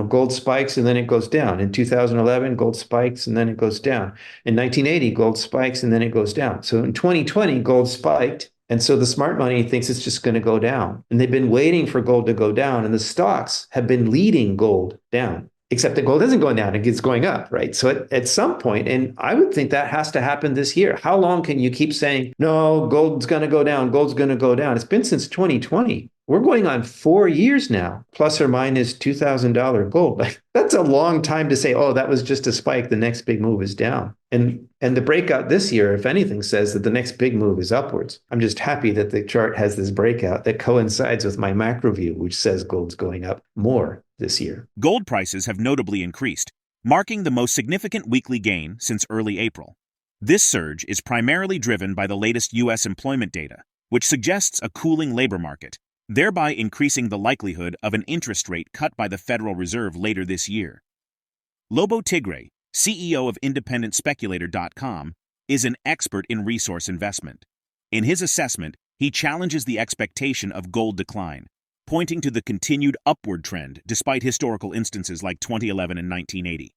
gold spikes and then it goes down. In 2011, gold spikes and then it goes down. In 1980, gold spikes and then it goes down. So in 2020, gold spiked. And so the smart money thinks it's just going to go down. And they've been waiting for gold to go down. And the stocks have been leading gold down, except that gold isn't going down, it's going up, right? So at some point, and I would think that has to happen this year. How long can you keep saying, no, gold's going to go down, gold's going to go down? It's been since 2020. We're going on 4 years now, plus or minus $2,000 gold. Like, that's a long time to say, oh, that was just a spike. The next big move is down. And the breakout this year, if anything, says that the next big move is upwards. I'm just happy that the chart has this breakout that coincides with my macro view, which says gold's going up more this year. Gold prices have notably increased, marking the most significant weekly gain since early April. This surge is primarily driven by the latest U.S. employment data, which suggests a cooling labor market, thereby increasing the likelihood of an interest rate cut by the Federal Reserve later this year. Lobo Tiggre, CEO of IndependentSpeculator.com, is an expert in resource investment. In his assessment, he challenges the expectation of gold decline, pointing to the continued upward trend despite historical instances like 2011 and 1980.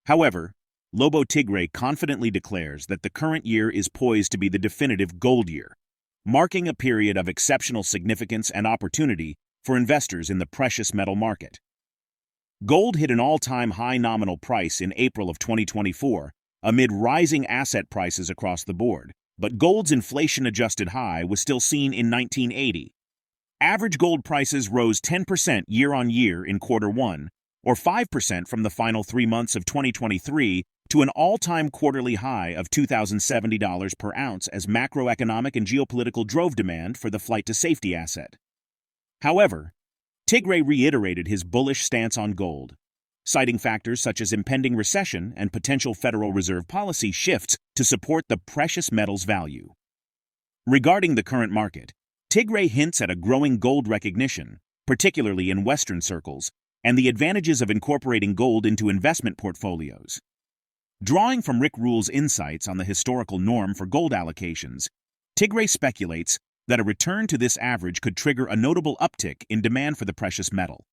However, Lobo Tiggre confidently declares that the current year is poised to be the definitive gold year, marking a period of exceptional significance and opportunity for investors in the precious metal market. Gold hit an all-time high nominal price in April of 2024 amid rising asset prices across the board, but gold's inflation-adjusted high was still seen in 1980. Average gold prices rose 10% year-on-year in Q1, or 5% from the final 3 months of 2023 to an all-time quarterly high of $2,070 per ounce as macroeconomic and geopolitical drove demand for the flight to safety asset. However, Tiggre reiterated his bullish stance on gold, citing factors such as impending recession and potential Federal Reserve policy shifts to support the precious metal's value. Regarding the current market, Tiggre hints at a growing gold recognition, particularly in Western circles, and the advantages of incorporating gold into investment portfolios. Drawing from Rick Rule's insights on the historical norm for gold allocations, Tiggre speculates that a return to this average could trigger a notable uptick in demand for the precious metal.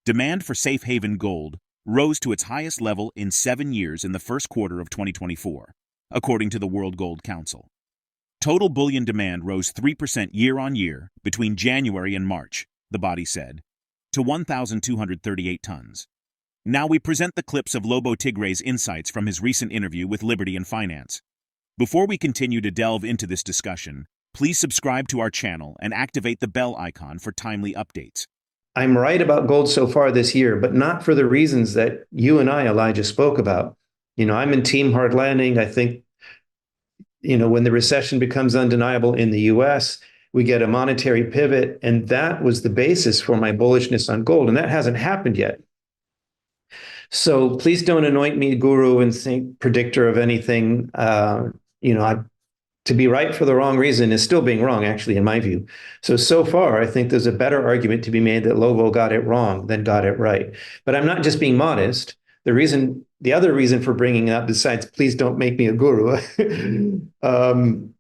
Demand for safe haven gold rose to its highest level in 7 years in the first quarter of 2024, according to the World Gold Council. Total bullion demand rose 3% year-on-year between January and March, the body said, to 1,238 tons. Now we present the clips of Lobo Tiggre's insights from his recent interview with Liberty and Finance. Before we continue to delve into this discussion, please subscribe to our channel and activate the bell icon for timely updates. I'm right about gold so far this year, but not for the reasons that you and I, Elijah, spoke about. I'm in team hard landing. I think, when the recession becomes undeniable in the US, we get a monetary pivot, and that was the basis for my bullishness on gold, and that hasn't happened yet. So please don't anoint me guru and think predictor of anything. To be right for the wrong reason is still being wrong, actually, in my view. So far, I think there's a better argument to be made that Lobo got it wrong than got it right. But I'm not just being modest. The other reason for bringing it up, besides please don't make me a guru,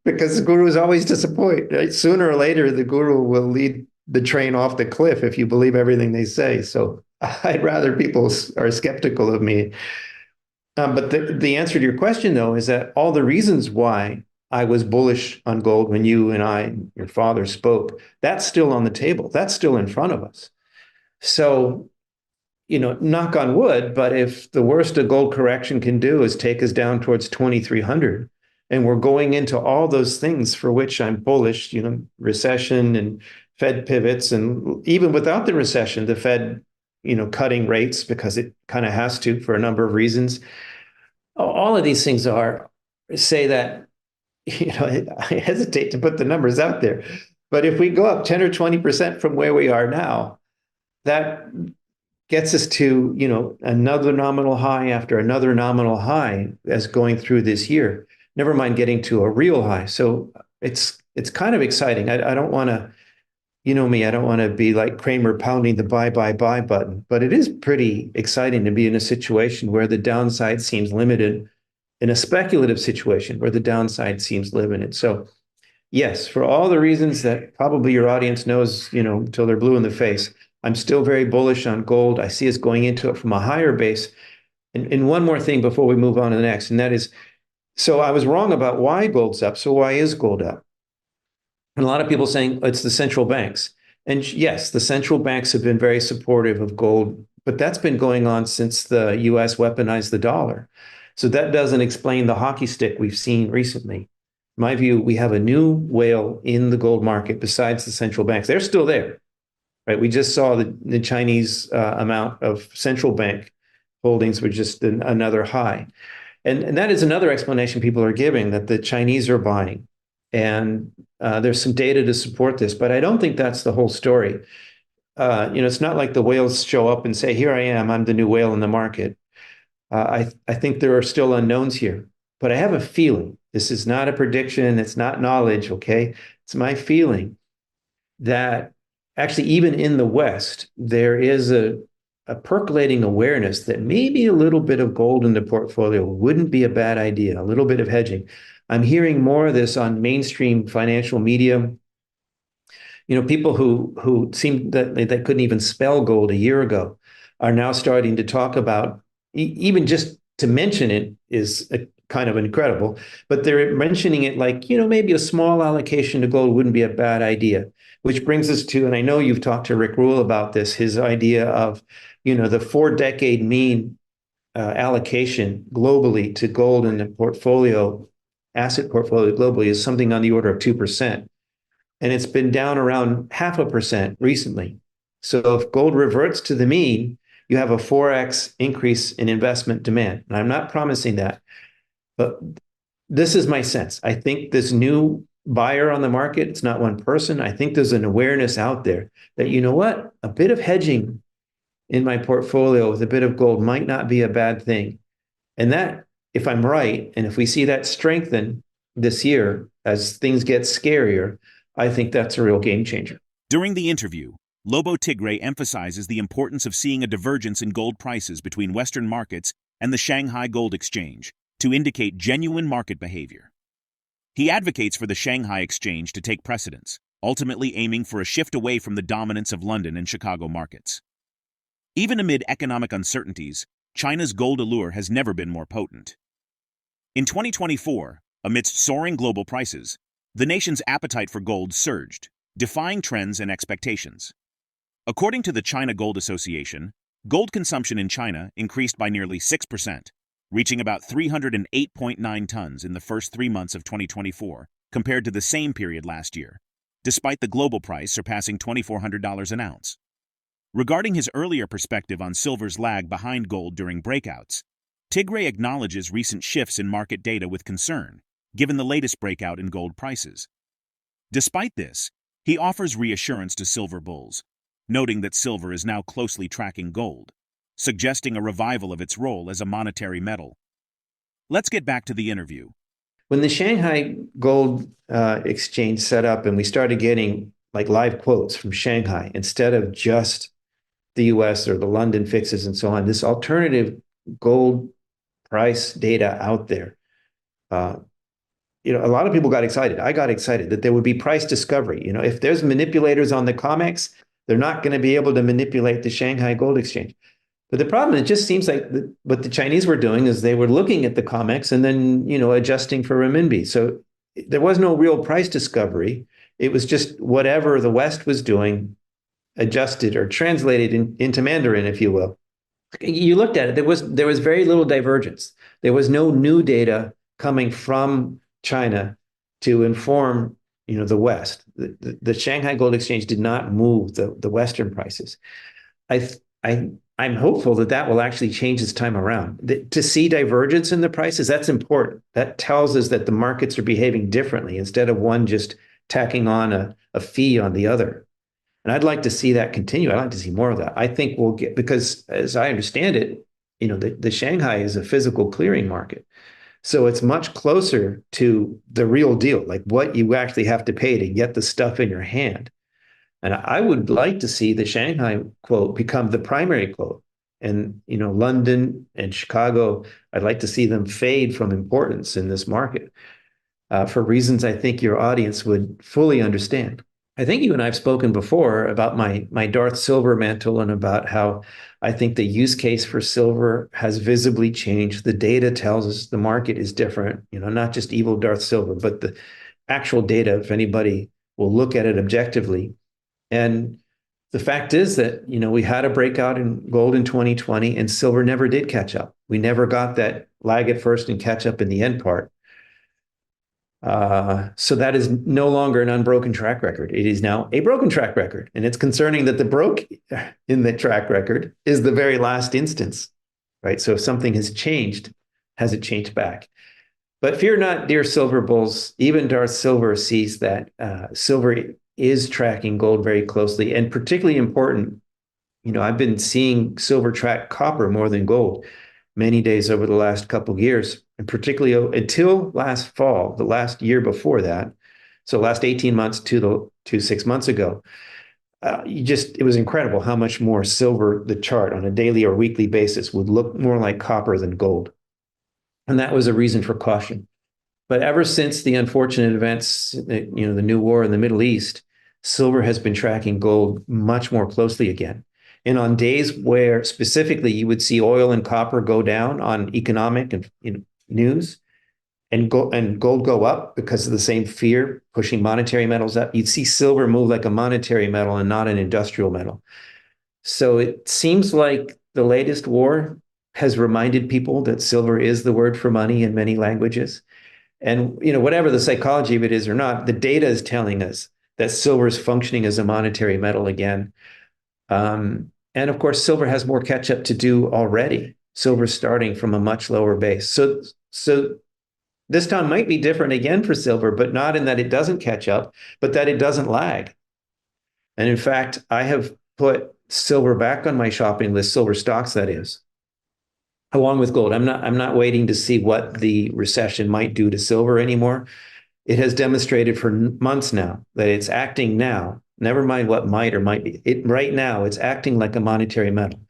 because the gurus always disappoint. Right? Sooner or later, the guru will lead the train off the cliff if you believe everything they say. So I'd rather people are skeptical of me. But the answer to your question, though, is that all the reasons why I was bullish on gold when you and I, your father, spoke, that's still on the table. That's still in front of us. So, knock on wood, but if the worst a gold correction can do is take us down towards 2,300, and we're going into all those things for which I'm bullish, recession and Fed pivots, and even without the recession, the Fed, cutting rates because it kind of has to for a number of reasons. All of these things say that, I hesitate to put the numbers out there, but if we go up 10 or 20% from where we are now, that gets us to, another nominal high after another nominal high as going through this year, never mind getting to a real high. So it's kind of exciting. I don't want to, me, I don't want to be like Kramer pounding the buy button, but it is pretty exciting to be in a situation where the downside seems limited, in a speculative situation where the downside seems limited. So yes, for all the reasons that probably your audience knows, until they're blue in the face, I'm still very bullish on gold. I see us going into it from a higher base. And one more thing before we move on to the next, and that is, so I was wrong about why gold's up. So why is gold up? And a lot of people saying it's the central banks. And yes, the central banks have been very supportive of gold, but that's been going on since the US weaponized the dollar. So that doesn't explain the hockey stick we've seen recently. In my view, we have a new whale in the gold market besides the central banks. They're still there, right? We just saw the Chinese amount of central bank holdings were just another high. And that is another explanation people are giving that the Chinese are buying. And there's some data to support this, but I don't think that's the whole story. It's not like the whales show up and say, "Here I am, I'm the new whale in the market." I think there are still unknowns here, but I have a feeling. This is not a prediction. It's not knowledge. Okay, it's my feeling that actually, even in the West, there is a percolating awareness that maybe a little bit of gold in the portfolio wouldn't be a bad idea, a little bit of hedging. I'm hearing more of this on mainstream financial media. People who seemed that they couldn't even spell gold a year ago are now starting to talk about, even just to mention it is a kind of incredible, but they're mentioning it like, maybe a small allocation to gold wouldn't be a bad idea, which brings us to, and I know you've talked to Rick Rule about this, his idea of, the 4-decade mean allocation globally to gold in the asset portfolio globally is something on the order of 2%. And it's been down around 0.5% recently. So if gold reverts to the mean, you have a 4x increase in investment demand. And I'm not promising that, but this is my sense. I think this new buyer on the market, it's not one person. I think there's an awareness out there that, you know what, a bit of hedging in my portfolio with a bit of gold might not be a bad thing. And that, if I'm right, and if we see that strengthen this year as things get scarier, I think that's a real game changer. During the interview, Lobo Tiggre emphasizes the importance of seeing a divergence in gold prices between Western markets and the Shanghai Gold Exchange to indicate genuine market behavior. He advocates for the Shanghai Exchange to take precedence, ultimately aiming for a shift away from the dominance of London and Chicago markets. Even amid economic uncertainties, China's gold allure has never been more potent. In 2024, amidst soaring global prices, the nation's appetite for gold surged, defying trends and expectations. According to the China Gold Association, gold consumption in China increased by nearly 6%, reaching about 308.9 tons in the first 3 months of 2024, compared to the same period last year, despite the global price surpassing $2,400 an ounce. Regarding his earlier perspective on silver's lag behind gold during breakouts, Tiggre acknowledges recent shifts in market data with concern, given the latest breakout in gold prices. Despite this, he offers reassurance to silver bulls, noting that silver is now closely tracking gold, suggesting a revival of its role as a monetary metal. Let's get back to the interview. When the Shanghai Gold Exchange set up and we started getting like live quotes from Shanghai instead of just the US or the London fixes and so on, this alternative gold price data out there, a lot of people got excited. I got excited that there would be price discovery. If there's manipulators on the COMEX, they're not going to be able to manipulate the Shanghai Gold Exchange. But the problem, it just seems like what the Chinese were doing is they were looking at the COMEX and then, adjusting for renminbi. So there was no real price discovery. It was just whatever the West was doing, adjusted or translated into Mandarin, if you will. You looked at it, there was very little divergence. There was no new data coming from China to inform, the West. The Shanghai Gold Exchange did not move the Western prices. I'm hopeful that will actually change this time around. To see divergence in the prices, that's important. That tells us that the markets are behaving differently instead of one just tacking on a fee on the other. And I'd like to see that continue. I'd like to see more of that. I think we'll get, because as I understand it, the Shanghai is a physical clearing market. So it's much closer to the real deal, like what you actually have to pay to get the stuff in your hand. And I would like to see the Shanghai quote become the primary quote. And, London and Chicago, I'd like to see them fade from importance in this market for reasons I think your audience would fully understand. I think you and I have spoken before about my Darth Silver mantle and about how I think the use case for silver has visibly changed. The data tells us the market is different, not just evil Darth Silver, but the actual data, if anybody will look at it objectively. And the fact is that, we had a breakout in gold in 2020 and silver never did catch up. We never got that lag at first and catch up in the end part. So that is no longer an unbroken track record. It is now a broken track record. And it's concerning that the broke in the track record is the very last instance, right? So if something has changed, has it changed back? But fear not, dear silver bulls. Even Darth Silver sees that silver is tracking gold very closely, and particularly important. I've been seeing silver track copper more than gold many days over the last couple of years, and particularly until last fall, the last year before that. So last 18 months to 6 months ago, it was incredible how much more silver the chart on a daily or weekly basis would look more like copper than gold. And that was a reason for caution. But ever since the unfortunate events, the new war in the Middle East, silver has been tracking gold much more closely again. And on days where specifically you would see oil and copper go down on economic and news, and gold go up because of the same fear pushing monetary metals up, you'd see silver move like a monetary metal and not an industrial metal. So it seems like the latest war has reminded people that silver is the word for money in many languages. And whatever the psychology of it is or not, the data is telling us that silver is functioning as a monetary metal again. And of course, silver has more catch up to do already. Silver's starting from a much lower base. So this time might be different again for silver, but not in that it doesn't catch up, but that it doesn't lag. And in fact, I have put silver back on my shopping list, silver stocks, that is, along with gold. I'm not waiting to see what the recession might do to silver anymore. It has demonstrated for months now that it's acting now. Never mind what might or might be. Right now, it's acting like a monetary metal.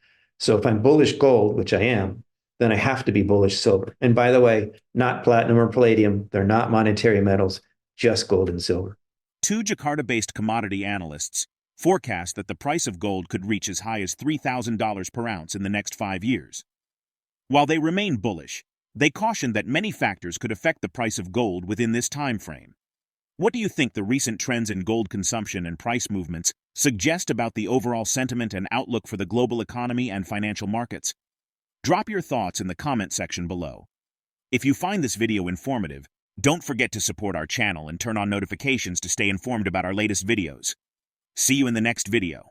So if I'm bullish gold, which I am, then I have to be bullish silver. And by the way, not platinum or palladium. They're not monetary metals, just gold and silver. Two Jakarta-based commodity analysts forecast that the price of gold could reach as high as $3,000 per ounce in the next 5 years. While they remain bullish, they caution that many factors could affect the price of gold within this time frame. What do you think the recent trends in gold consumption and price movements suggest about the overall sentiment and outlook for the global economy and financial markets? Drop your thoughts in the comment section below. If you find this video informative, don't forget to support our channel and turn on notifications to stay informed about our latest videos. See you in the next video.